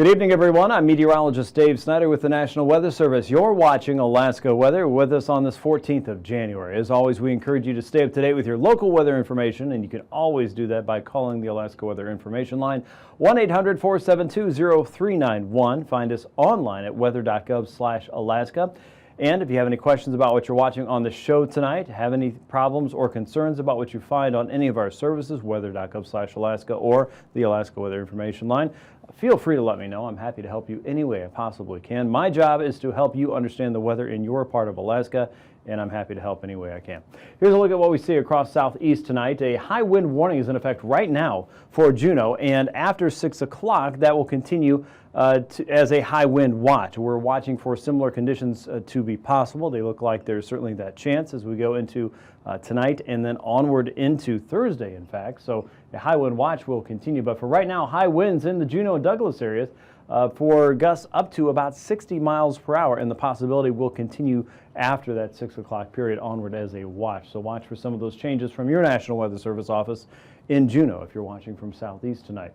Good evening, everyone. I'm meteorologist Dave Snider with the National Weather Service. You're watching Alaska Weather with us on this 14th of January. As always, we encourage you to stay up to date with your local weather information, and you can always do that by calling the Alaska Weather Information Line, 1-800-472-0391. Find us online at weather.gov/Alaska. And if you have any questions about what you're watching on the show tonight, have any problems or concerns about what you find on any of our services, weather.gov/Alaska or the Alaska Weather Information Line, feel free to let me know. I'm happy to help you any way I possibly can. My job is to help you understand the weather in your part of Alaska, and I'm happy to help any way I can. Here's a look at what we see across southeast tonight. A high wind warning is in effect right now for Juneau, and after 6 o'clock that will continue as a high wind watch. We're watching for similar conditions to be possible. They look like there's certainly that chance as we go into tonight and then onward into Thursday, in fact. So the high wind watch will continue. But for right now, high winds in the Juneau and Douglas areas for gusts up to about 60 miles per hour, and the possibility will continue after that 6 o'clock period onward as a watch. So watch for some of those changes from your National Weather Service office in Juneau if you're watching from southeast tonight.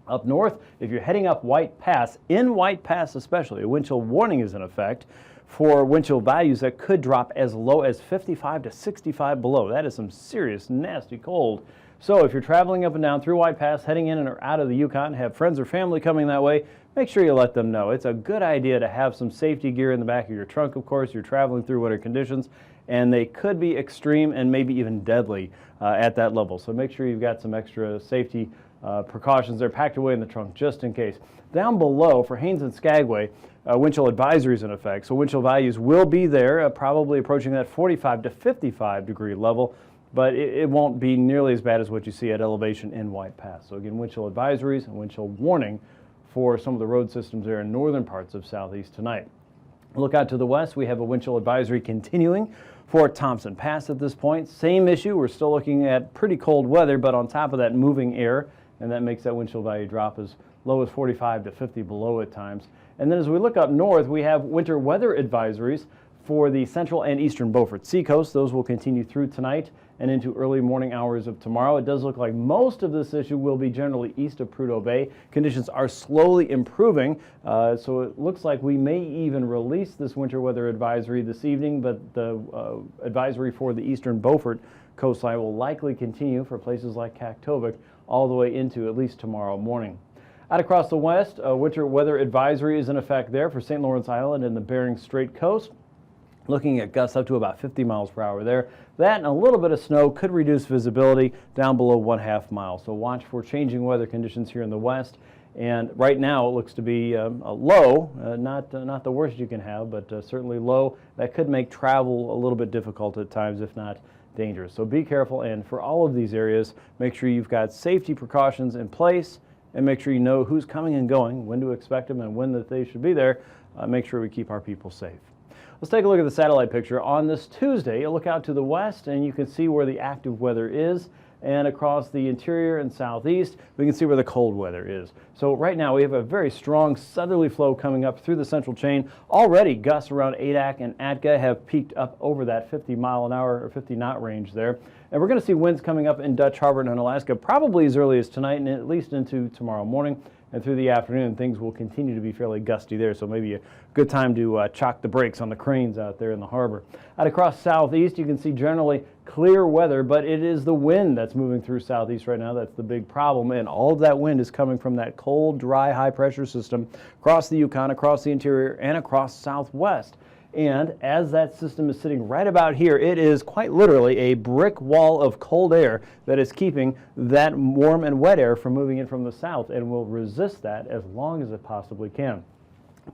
Up north, if you're heading up White Pass, in White Pass especially, a wind chill warning is in effect for wind chill values that could drop as low as 55 to 65 below. That is some serious, nasty cold. So if you're traveling up and down through White Pass, heading in and or out of the Yukon, have friends or family coming that way, make sure you let them know. It's a good idea to have some safety gear in the back of your trunk, of course. You're traveling through winter conditions, and they could be extreme and maybe even deadly at that level. So make sure you've got some extra safety precautions are packed away in the trunk just in case. Down below for Haines and Skagway, wind chill advisories in effect. So wind chill values will be there, probably approaching that 45 to 55 degree level, but it won't be nearly as bad as what you see at elevation in White Pass. So again, wind chill advisories and wind chill warning for some of the road systems there in northern parts of southeast tonight. Look out to the west. We have a wind chill advisory continuing for Thompson Pass at this point. Same issue. We're still looking at pretty cold weather, but on top of that, moving air, and that makes that wind chill value drop as low as 45 to 50 below at times. And then as we look up north, we have winter weather advisories for the central and eastern Beaufort Seacoast. Those will continue through tonight and into early morning hours of tomorrow. It does look like most of this issue will be generally east of Prudhoe Bay. Conditions are slowly improving, so it looks like we may even release this winter weather advisory this evening, but the advisory for the eastern Beaufort coastline will likely continue for places like Kaktovik all the way into at least tomorrow morning. Out across the west, a winter weather advisory is in effect there for St. Lawrence Island and the Bering Strait coast. Looking at gusts up to about 50 miles per hour there. That and a little bit of snow could reduce visibility down below 1/2 mile. So watch for changing weather conditions here in the west. And right now it looks to be a low, not the worst you can have, but certainly low. That could make travel a little bit difficult at times, if not dangerous. So be careful, and for all of these areas, make sure you've got safety precautions in place, and make sure you know who's coming and going, when to expect them, and when that they should be there. Make sure we keep our people safe. Let's take a look at the satellite picture. On this Tuesday, you look out to the west, and you can see where the active weather is. And across the interior and southeast, we can see where the cold weather is. So right now we have a very strong southerly flow coming up through the central chain. Already gusts around Adak and Atka have peaked up over that 50 mile an hour or 50 knot range there. And we're going to see winds coming up in Dutch Harbor and Alaska probably as early as tonight and at least into tomorrow morning. And through the afternoon, things will continue to be fairly gusty there, so maybe a good time to chock the brakes on the cranes out there in the harbor. Out across southeast, you can see generally clear weather, but it is the wind that's moving through southeast right now. That's the big problem, and all of that wind is coming from that cold, dry, high-pressure system across the Yukon, across the interior, and across southwest. And as that system is sitting right about here, it is quite literally a brick wall of cold air that is keeping that warm and wet air from moving in from the south, and will resist that as long as it possibly can.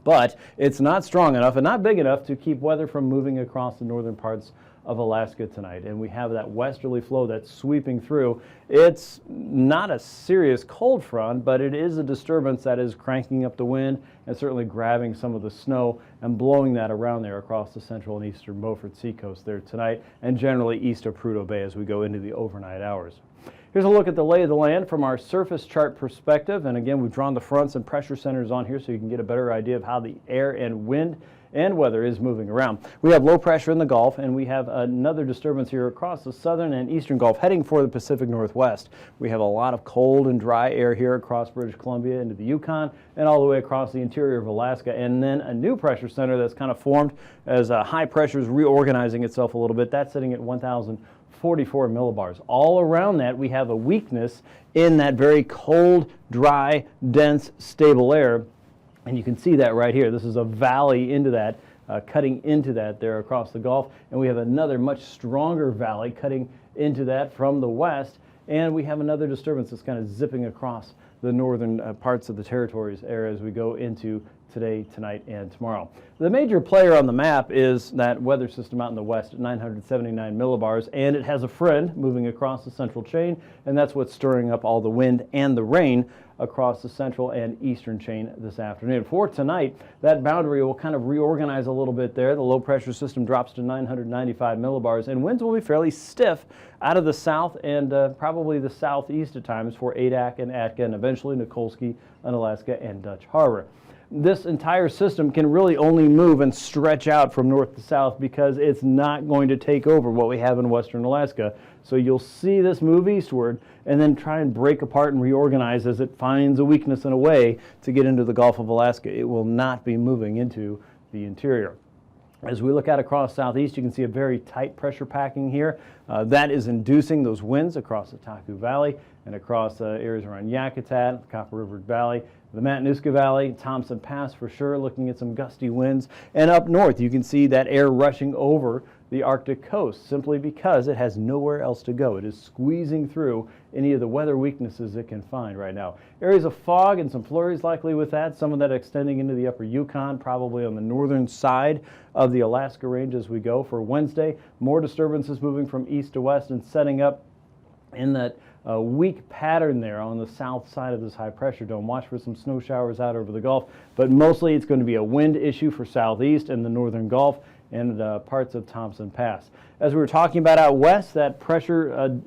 But it's not strong enough and not big enough to keep weather from moving across the northern parts of Alaska tonight. And we have that westerly flow that's sweeping through. It's not a serious cold front, but it is a disturbance that is cranking up the wind and certainly grabbing some of the snow and blowing that around there across the central and eastern Beaufort Seacoast there tonight, and generally east of Prudhoe Bay as we go into the overnight hours. Here's a look at the lay of the land from our surface chart perspective. And again, we've drawn the fronts and pressure centers on here so you can get a better idea of how the air and wind and weather is moving around. We have low pressure in the Gulf, and we have another disturbance here across the southern and eastern Gulf heading for the Pacific Northwest. We have a lot of cold and dry air here across British Columbia into the Yukon and all the way across the interior of Alaska, and then a new pressure center that's kind of formed as high pressure is reorganizing itself a little bit. That's sitting at 1,044 millibars. All around that, we have a weakness in that very cold, dry, dense, stable air. And you can see that right here. This is a valley into that, cutting into that there across the Gulf. And we have another much stronger valley cutting into that from the west. And we have another disturbance that's kind of zipping across the northern parts of the territories area as we go into today, tonight, and tomorrow. The major player on the map is that weather system out in the west at 979 millibars, and it has a friend moving across the central chain, and that's what's stirring up all the wind and the rain across the central and eastern chain this afternoon. For tonight, that boundary will kind of reorganize a little bit there. The low pressure system drops to 995 millibars, and winds will be fairly stiff out of the south and probably the southeast at times for Adak and Atka, and eventually Nikolsky, Unalaska, and Dutch Harbor. This entire system can really only move and stretch out from north to south because it's not going to take over what we have in western Alaska. So you'll see this move eastward and then try and break apart and reorganize as it finds a weakness in a way to get into the Gulf of Alaska. It will not be moving into the interior. As we look out across southeast, you can see a very tight pressure packing here. That is inducing those winds across the Taku Valley and across areas around Yakutat, Copper River Valley, the Matanuska Valley, Thompson Pass for sure, looking at some gusty winds. And up north, you can see that air rushing over the Arctic coast simply because it has nowhere else to go. It is squeezing through any of the weather weaknesses it can find right now. Areas of fog and some flurries likely with that, some of that extending into the upper Yukon, probably on the northern side of the Alaska range as we go. For Wednesday, more disturbances moving from east to west and setting up in that weak pattern there on the south side of this high pressure dome. Watch for some snow showers out over the Gulf, but mostly it's going to be a wind issue for southeast and the northern Gulf and parts of Thompson Pass. As we were talking about out west, that pressure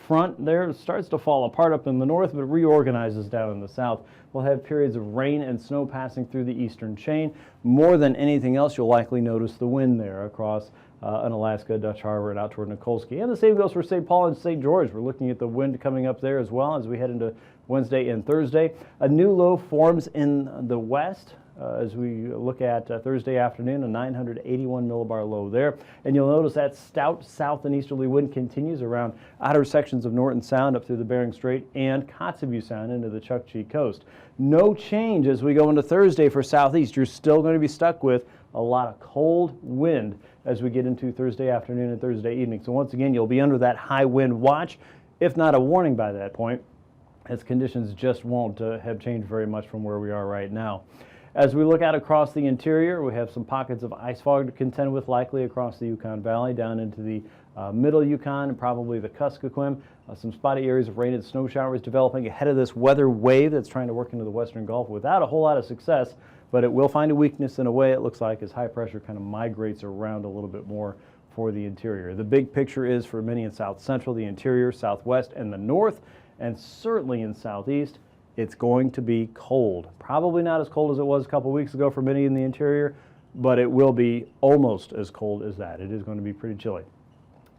front there starts to fall apart up in the north, but reorganizes down in the south. We'll have periods of rain and snow passing through the eastern chain. More than anything else, you'll likely notice the wind there across Unalaska, Dutch Harbor, and out toward Nikolsky. And the same goes for St. Paul and St. George. We're looking at the wind coming up there as well as we head into Wednesday and Thursday. A new low forms in the west as we look at Thursday afternoon, a 981 millibar low there. And you'll notice that stout south and easterly wind continues around outer sections of Norton Sound up through the Bering Strait and Kotzebue Sound into the Chukchi coast. No change as we go into Thursday for southeast. You're still going to be stuck with a lot of cold wind as we get into Thursday afternoon and Thursday evening. So once again, you'll be under that high wind watch, if not a warning by that point, as conditions just won't have changed very much from where we are right now. As we look out across the interior, we have some pockets of ice fog to contend with, likely across the Yukon Valley, down into the middle Yukon and probably the Kuskokwim. Some spotty areas of rain and snow showers developing ahead of this weather wave that's trying to work into the western Gulf without a whole lot of success, but it will find a weakness in a way, it looks like, as high pressure kind of migrates around a little bit more for the interior. The big picture is for many in south central, the interior, southwest, and the north, and certainly in southeast, it's going to be cold. Probably not as cold as it was a couple weeks ago for many in the interior, but it will be almost as cold as that. It is going to be pretty chilly.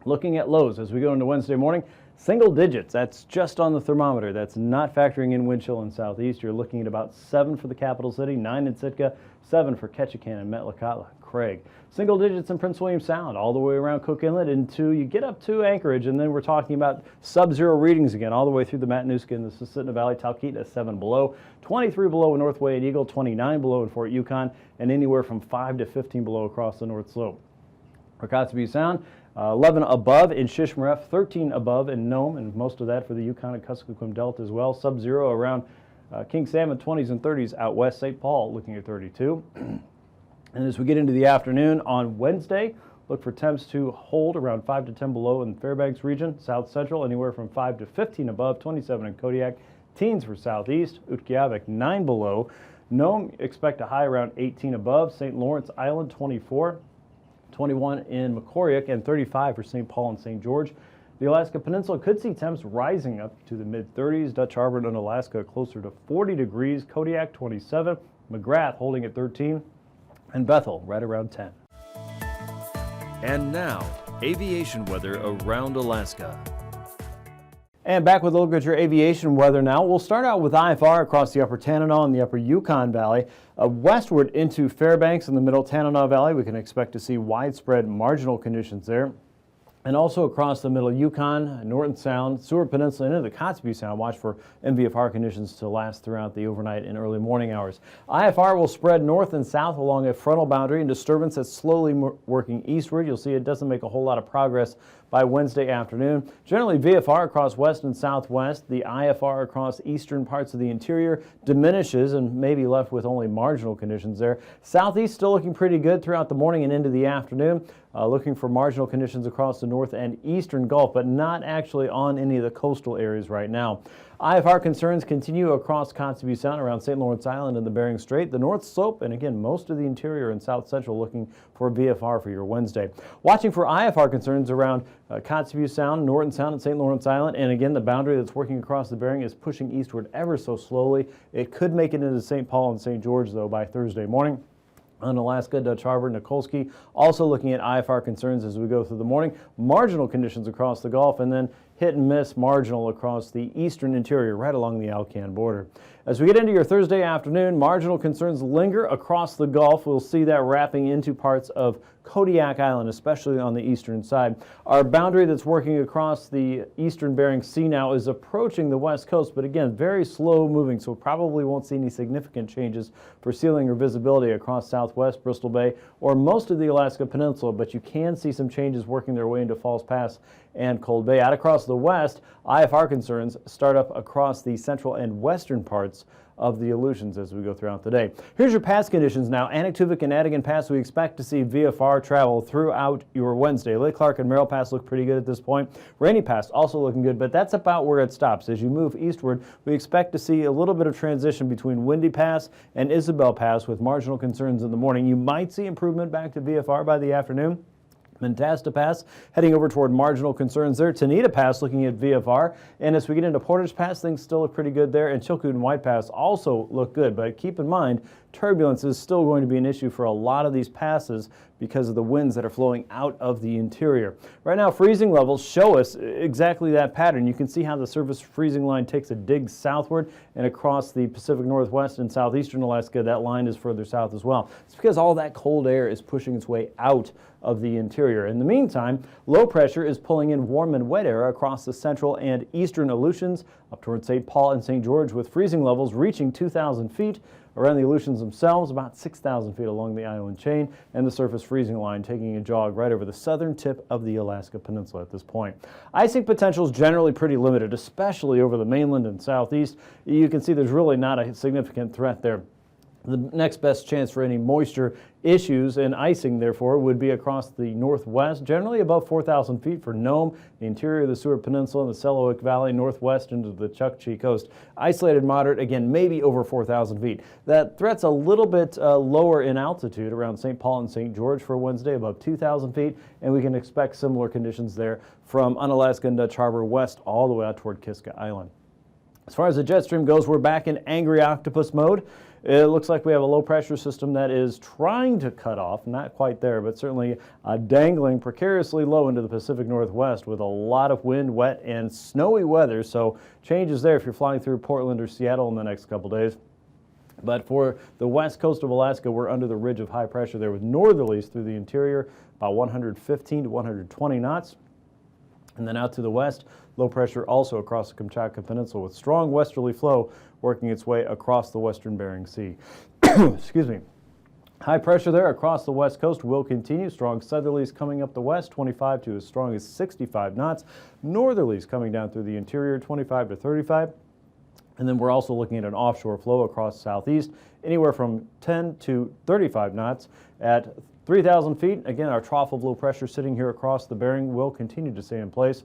Looking at lows as we go into Wednesday morning, single digits. That's just on the thermometer. That's not factoring in wind chill in southeast. You're looking at about 7 for the capital city, 9 in Sitka, 7 for Ketchikan and Metlakatla, Craig. Single digits in Prince William Sound, all the way around Cook Inlet into, you get up to Anchorage, and then we're talking about sub-zero readings again, all the way through the Matanuska and the Susitna Valley, Talkeetna 7 below, 23 below in Northway and Eagle, 29 below in Fort Yukon, and anywhere from 5 to 15 below across the North Slope. For Kotzebue Sound, 11 above in Shishmaref, 13 above in Nome, and most of that for the Yukon and Kuskokwim Delta as well. Sub-zero around King Salmon, 20s and 30s out west. St. Paul looking at 32. And as we get into the afternoon on Wednesday, look for temps to hold around 5 to 10 below in the Fairbanks region. South Central, anywhere from 5 to 15 above, 27 in Kodiak. Teens for southeast. Utqiagvik, 9 below. Nome, expect a high around 18 above. St. Lawrence Island, 24. 21 in Macoriac, and 35 for St. Paul and St. George. The Alaska Peninsula could see temps rising up to the mid-30s. Dutch Harbor and Unalaska closer to 40 degrees. Kodiak, 27. McGrath holding at 13. and Bethel right around 10. And now, aviation weather around Alaska. And back with a look at your aviation weather now. We'll start out with IFR across the upper Tanana and the upper Yukon Valley. Westward into Fairbanks in the middle Tanana Valley, we can expect to see widespread marginal conditions there. And also across the middle Yukon, Norton Sound, Seward Peninsula, and into the Kotzebue Sound. Watch for MVFR conditions to last throughout the overnight and early morning hours. IFR will spread north and south along a frontal boundary and disturbance that's slowly working eastward. You'll see it doesn't make a whole lot of progress by Wednesday afternoon. Generally VFR across west and southwest. The IFR across eastern parts of the interior diminishes and may be left with only marginal conditions there. Southeast still looking pretty good throughout the morning and into the afternoon. Looking for marginal conditions across the north and eastern Gulf, but not actually on any of the coastal areas right now. IFR concerns continue across Kotzebue Sound around St. Lawrence Island and the Bering Strait. The North Slope, and again, most of the interior and south central looking for VFR for your Wednesday. Watching for IFR concerns around Kotzebue Sound, Norton Sound, and St. Lawrence Island. And again, the boundary that's working across the Bering is pushing eastward ever so slowly. It could make it into St. Paul and St. George, though, by Thursday morning. On Alaska, Dutch Harbor, Nikolsky, also looking at IFR concerns as we go through the morning. Marginal conditions across the Gulf, and then hit and miss marginal across the eastern interior right along the Alcan border. As we get into your Thursday afternoon, marginal concerns linger across the Gulf. We'll see that wrapping into parts of Kodiak Island, especially on the eastern side. Our boundary that's working across the eastern Bering Sea now is approaching the west coast, but again, very slow moving, so probably won't see any significant changes for sealing or visibility across southwest Bristol Bay or most of the Alaska Peninsula, but you can see some changes working their way into Falls Pass and Cold Bay. Out across the west, IFR concerns start up across the central and western parts of the Aleutians as we go throughout the day. Here's your pass conditions now. Anaktuvuk and Adigan Pass, we expect to see VFR travel throughout your Wednesday. Lake Clark and Merrill Pass look pretty good at this point. Rainy Pass also looking good, but that's about where it stops. As you move eastward, we expect to see a little bit of transition between Windy Pass and Isabel Pass with marginal concerns in the morning. You might see improvement back to VFR by the afternoon. Mentasta Pass heading over toward marginal concerns there. Tanita Pass looking at VFR. And as we get into Portage Pass, things still look pretty good there. And Chilkoot and White Pass also look good. But keep in mind, turbulence is still going to be an issue for a lot of these passes because of the winds that are flowing out of the interior. Right now, freezing levels show us exactly that pattern. You can see how the surface freezing line takes a dig southward and across the Pacific Northwest and southeastern Alaska. That line is further south as well. It's because all that cold air is pushing its way out of the interior. In the meantime, low pressure is pulling in warm and wet air across the central and eastern Aleutians up towards St. Paul and St. George, with freezing levels reaching 2,000 feet. Around the Aleutians themselves, about 6,000 feet along the island chain, and the surface freezing line taking a jog right over the southern tip of the Alaska Peninsula at this point. Icing potential is generally pretty limited, especially over the mainland and southeast. You can see there's really not a significant threat there. The next best chance for any moisture issues and icing, therefore, would be across the northwest, generally above 4,000 feet for Nome, the interior of the Seward Peninsula, and the Selawik Valley, northwest into the Chukchi Coast. Isolated moderate, again, maybe over 4,000 feet. That threat's a little bit lower in altitude around St. Paul and St. George for Wednesday, above 2,000 feet, and we can expect similar conditions there from Unalaska and Dutch Harbor west all the way out toward Kiska Island. As far as the jet stream goes, we're back in angry octopus mode. It looks like we have a low pressure system that is trying to cut off, not quite there, but certainly dangling precariously low into the Pacific Northwest with a lot of wind, wet, and snowy weather. So changes there if you're flying through Portland or Seattle in the next couple days. But for the west coast of Alaska, we're under the ridge of high pressure there with northerlies through the interior, about 115 to 120 knots. And then out to the west, low pressure also across the Kamchatka Peninsula with strong westerly flow working its way across the western Bering Sea. Excuse me. High pressure there across the west coast will continue. Strong southerlies coming up the west, 25 to as strong as 65 knots. Northerlies coming down through the interior, 25 to 35. And then we're also looking at an offshore flow across southeast, anywhere from 10 to 35 knots at 3,000 feet. Again, our trough of low pressure sitting here across the Bering will continue to stay in place.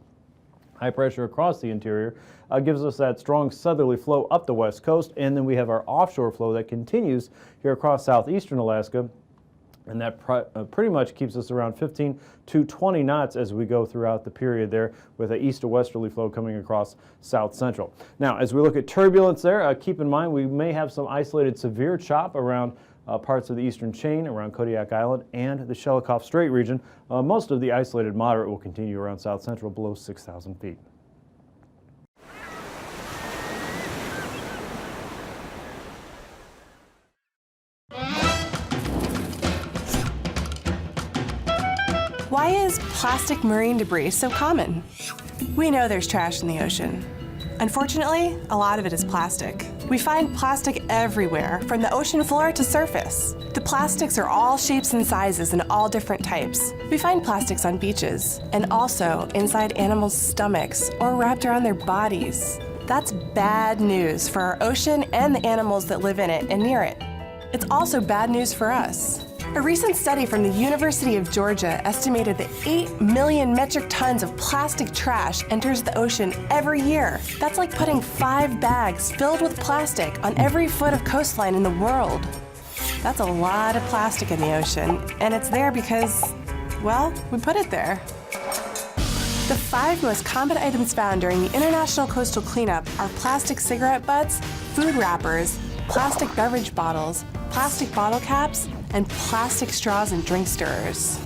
High pressure across the interior gives us that strong southerly flow up the west coast, and then we have our offshore flow that continues here across southeastern Alaska, and that pretty much keeps us around 15 to 20 knots as we go throughout the period there, with an east to westerly flow coming across south central. Now, as we look at turbulence there, keep in mind we may have some isolated severe chop around parts of the eastern chain around Kodiak Island and the Shelikof Strait region. Most of the isolated moderate will continue around south central below 6,000 feet. Why is plastic marine debris so common? We know there's trash in the ocean. Unfortunately, a lot of it is plastic. We find plastic everywhere, from the ocean floor to surface. The plastics are all shapes and sizes and all different types. We find plastics on beaches, and also inside animals' stomachs or wrapped around their bodies. That's bad news for our ocean and the animals that live in it and near it. It's also bad news for us. A recent study from the University of Georgia estimated that 8 million metric tons of plastic trash enters the ocean every year. That's like putting 5 bags filled with plastic on every foot of coastline in the world. That's a lot of plastic in the ocean, and it's there because, well, we put it there. The 5 most common items found during the International Coastal Cleanup are plastic cigarette butts, food wrappers, plastic beverage bottles, plastic bottle caps, and plastic straws and drink stirrers.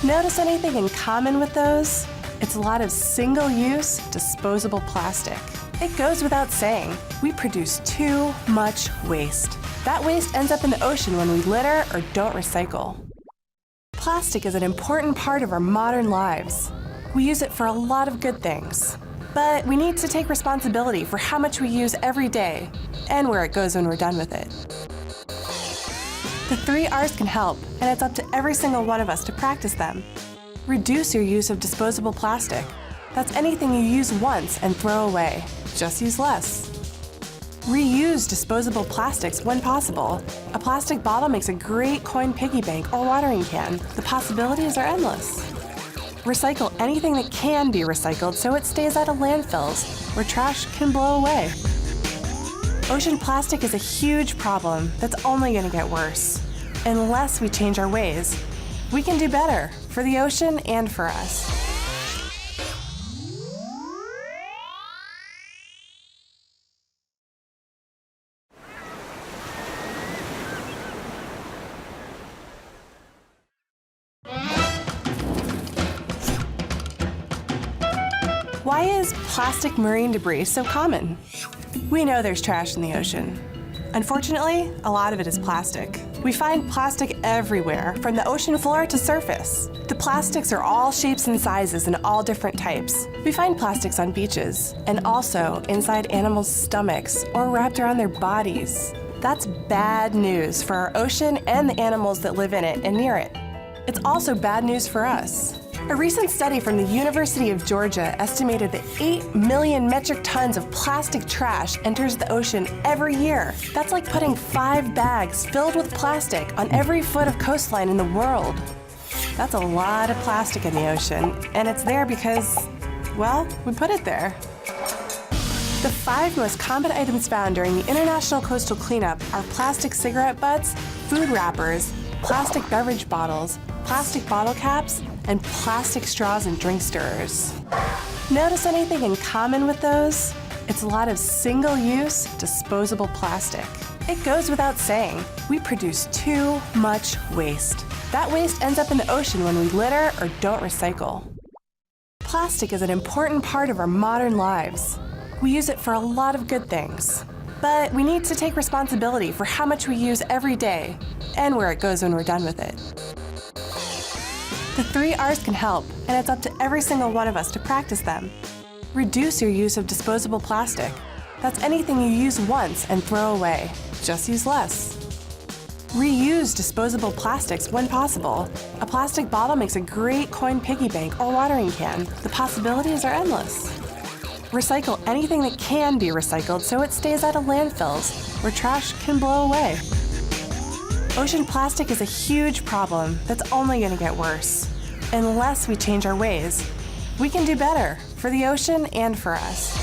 Notice anything in common with those? It's a lot of single-use, disposable plastic. It goes without saying, we produce too much waste. That waste ends up in the ocean when we litter or don't recycle. Plastic is an important part of our modern lives. We use it for a lot of good things. But we need to take responsibility for how much we use every day and where it goes when we're done with it. The 3 R's can help, and it's up to every single one of us to practice them. Reduce your use of disposable plastic. That's anything you use once and throw away. Just use less. Reuse disposable plastics when possible. A plastic bottle makes a great coin piggy bank or watering can. The possibilities are endless. Recycle anything that can be recycled so it stays out of landfills, where trash can blow away. Ocean plastic is a huge problem that's only going to get worse. Unless we change our ways, we can do better for the ocean and for us. Why is plastic marine debris so common? We know there's trash in the ocean. Unfortunately, a lot of it is plastic. We find plastic everywhere, from the ocean floor to surface. The plastics are all shapes and sizes and all different types. We find plastics on beaches, and also inside animals' stomachs or wrapped around their bodies. That's bad news for our ocean and the animals that live in it and near it. It's also bad news for us. A recent study from the University of Georgia estimated that 8 million metric tons of plastic trash enters the ocean every year. That's like putting 5 bags filled with plastic on every foot of coastline in the world. That's a lot of plastic in the ocean, and it's there because, well, we put it there. The 5 most common items found during the International Coastal Cleanup are plastic cigarette butts, food wrappers, plastic beverage bottles, plastic bottle caps, and plastic straws and drink stirrers. Notice anything in common with those? It's a lot of single-use, disposable plastic. It goes without saying, we produce too much waste. That waste ends up in the ocean when we litter or don't recycle. Plastic is an important part of our modern lives. We use it for a lot of good things. But we need to take responsibility for how much we use every day and where it goes when we're done with it. The 3 R's can help, and it's up to every single one of us to practice them. Reduce your use of disposable plastic. That's anything you use once and throw away. Just use less. Reuse disposable plastics when possible. A plastic bottle makes a great coin piggy bank or watering can. The possibilities are endless. Recycle anything that can be recycled so it stays out of landfills, where trash can blow away. Ocean plastic is a huge problem that's only going to get worse. Unless we change our ways, we can do better for the ocean and for us.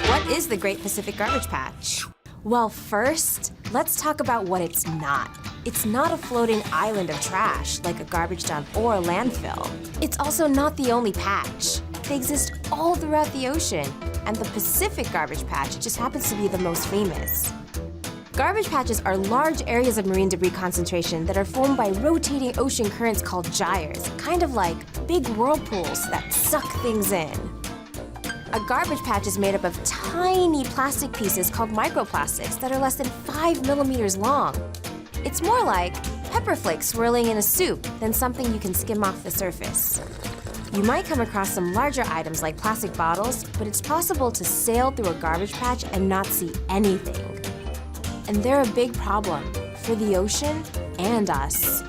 What is the Great Pacific Garbage Patch? Well, first, let's talk about what it's not. It's not a floating island of trash like a garbage dump or a landfill. It's also not the only patch. They exist all throughout the ocean, and the Pacific garbage patch just happens to be the most famous. Garbage patches are large areas of marine debris concentration that are formed by rotating ocean currents called gyres, kind of like big whirlpools that suck things in. A garbage patch is made up of tiny plastic pieces called microplastics that are less than 5 millimeters long. It's more like pepper flakes swirling in a soup than something you can skim off the surface. You might come across some larger items like plastic bottles, but it's possible to sail through a garbage patch and not see anything. And they're a big problem for the ocean and us.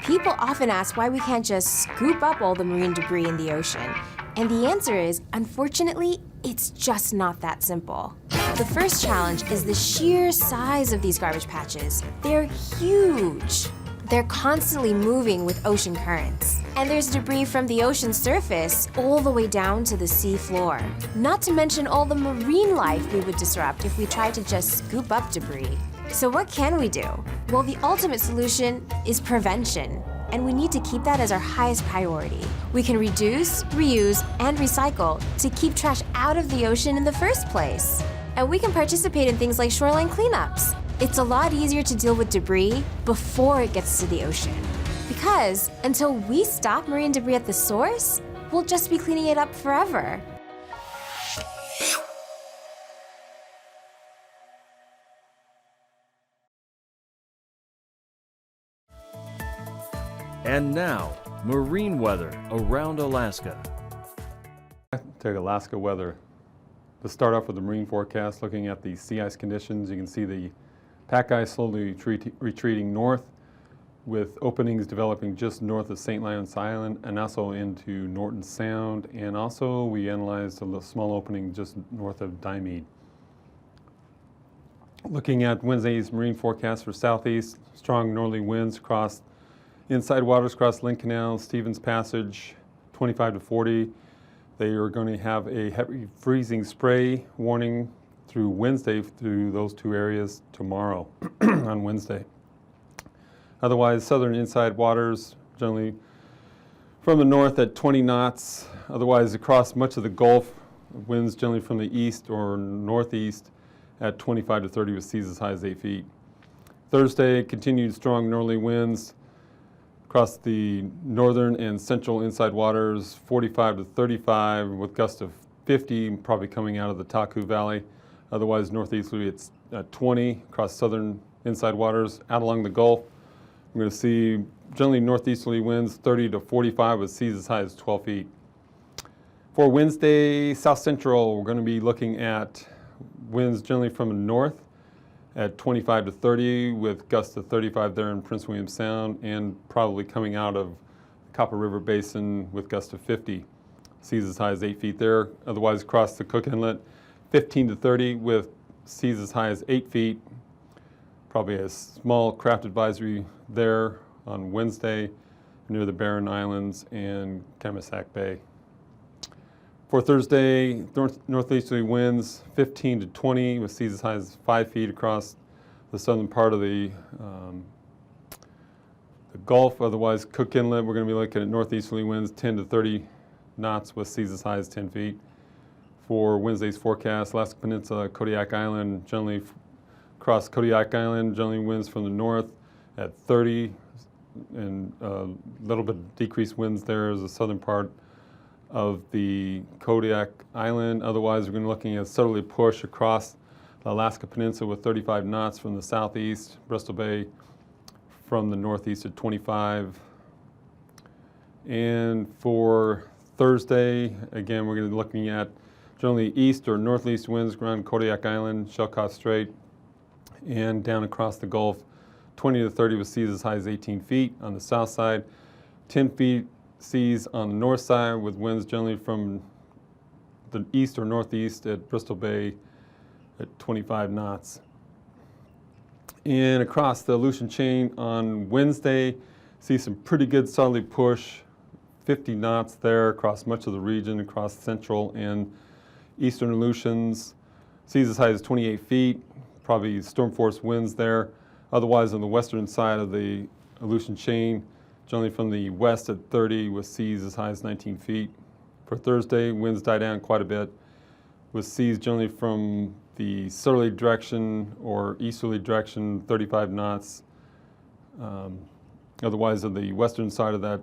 People often ask why we can't just scoop up all the marine debris in the ocean. And the answer is, unfortunately, it's just not that simple. The first challenge is the sheer size of these garbage patches. They're huge. They're constantly moving with ocean currents. And there's debris from the ocean surface all the way down to the sea floor. Not to mention all the marine life we would disrupt if we tried to just scoop up debris. So what can we do? Well, the ultimate solution is prevention. And we need to keep that as our highest priority. We can reduce, reuse, and recycle to keep trash out of the ocean in the first place. And we can participate in things like shoreline cleanups. It's a lot easier to deal with debris before it gets to the ocean. Because until we stop marine debris at the source, we'll just be cleaning it up forever. And now, marine weather around Alaska. Take Alaska weather. Let's start off with the marine forecast, looking at the sea ice conditions. You can see the pack ice slowly retreating north, with openings developing just north of St. Lawrence Island and also into Norton Sound. And also we analyzed a little small opening just north of Dehne. Looking at Wednesday's marine forecast for southeast, strong northerly winds across inside waters across Lynn Canal, Stevens Passage, 25 to 40. They are going to have a heavy freezing spray warning through Wednesday through those two areas tomorrow on Wednesday. Otherwise, southern inside waters generally from the north at 20 knots. Otherwise, across much of the Gulf, winds generally from the east or northeast at 25 to 30 with seas as high as 8 feet. Thursday, continued strong northerly winds across the northern and central inside waters, 45 to 35 with gusts of 50, probably coming out of the Taku Valley. Otherwise, northeasterly it's at 20 across southern inside waters. Out along the Gulf, we're going to see generally northeasterly winds 30 to 45 with seas as high as 12 feet. For Wednesday, south central, we're going to be looking at winds generally from the north at 25 to 30 with gusts of 35 there in Prince William Sound, and probably coming out of Copper River Basin with gusts of 50. Seas as high as 8 feet there. Otherwise, across the Cook Inlet, 15 to 30 with seas as high as 8 feet. Probably a small craft advisory there on Wednesday near the Barren Islands and Kamisak Bay. For Thursday, northeasterly winds 15 to 20 with seas as high as 5 feet across the southern part of the Gulf. Otherwise, Cook Inlet, we're going to be looking at northeasterly winds 10 to 30 knots with seas as high as 10 feet. For Wednesday's forecast, Alaska Peninsula, Kodiak Island, generally across Kodiak Island, generally winds from the north at 30, and a little bit decreased winds there as the southern part of the Kodiak Island. Otherwise, we're going to be looking at southerly push across the Alaska Peninsula with 35 knots from the southeast, Bristol Bay from the northeast at 25. And for Thursday, again, we're going to be looking at generally east or northeast winds around Kodiak Island, Shelkout Strait, and down across the Gulf, 20 to 30 with seas as high as 18 feet on the south side, 10 feet seas on the north side with winds generally from the east or northeast at Bristol Bay at 25 knots. And across the Aleutian chain on Wednesday, see some pretty good southerly push, 50 knots there across much of the region, across central and eastern Aleutians. Seas as high as 28 feet, probably storm force winds there. Otherwise, on the western side of the Aleutian chain, generally from the west at 30 with seas as high as 19 feet. For Thursday, winds die down quite a bit with seas generally from the southerly direction or easterly direction, 35 knots. Otherwise, on the western side of that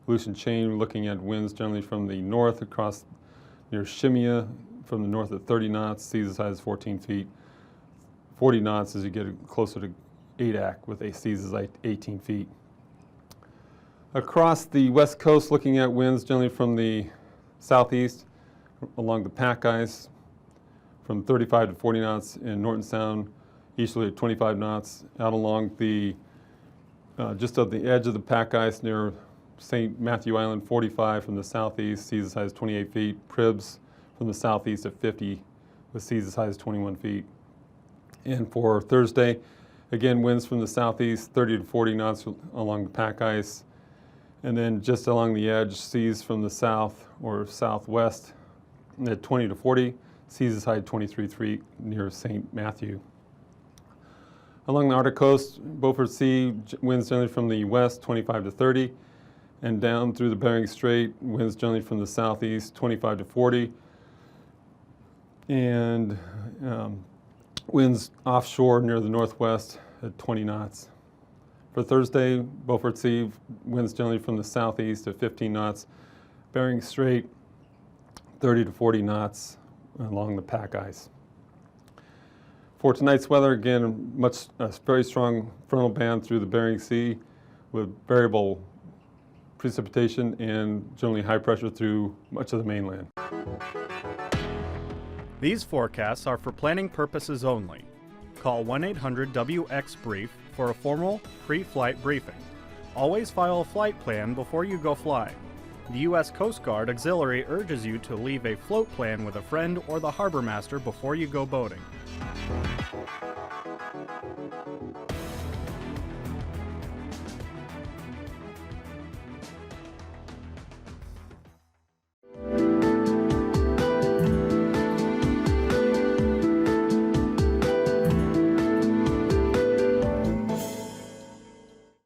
Aleutian chain, we're looking at winds generally from the north across near Shimia, from the north at 30 knots, seas as high as 14 feet. 40 knots as you get closer to AKwx with seas as like 18 feet. Across the west coast, looking at winds generally from the southeast along the pack ice from 35 to 40 knots in Norton Sound, easterly at 25 knots, out along the just at the edge of the pack ice near St. Matthew Island, 45 from the southeast, seas as high as 28 feet. Pribs from the southeast at 50 with seas as high as 21 feet. And for Thursday, again, winds from the southeast, 30 to 40 knots along the pack ice. And then just along the edge, seas from the south or southwest at 20 to 40, seas as high as 23 feet near St. Matthew. Along the Arctic coast, Beaufort Sea, winds generally from the west, 25 to 30, and down through the Bering Strait, winds generally from the southeast, 25 to 40, and winds offshore near the northwest at 20 knots. For Thursday, Beaufort Sea, winds generally from the southeast at 15 knots, Bering Strait, 30 to 40 knots along the pack ice. For tonight's weather, again, a very strong frontal band through the Bering Sea with variable precipitation and generally high pressure through much of the mainland. These forecasts are for planning purposes only. Call 1-800-WX-BRIEF for a formal pre-flight briefing. Always file a flight plan before you go flying. The U.S. Coast Guard Auxiliary urges you to leave a float plan with a friend or the harbor master before you go boating.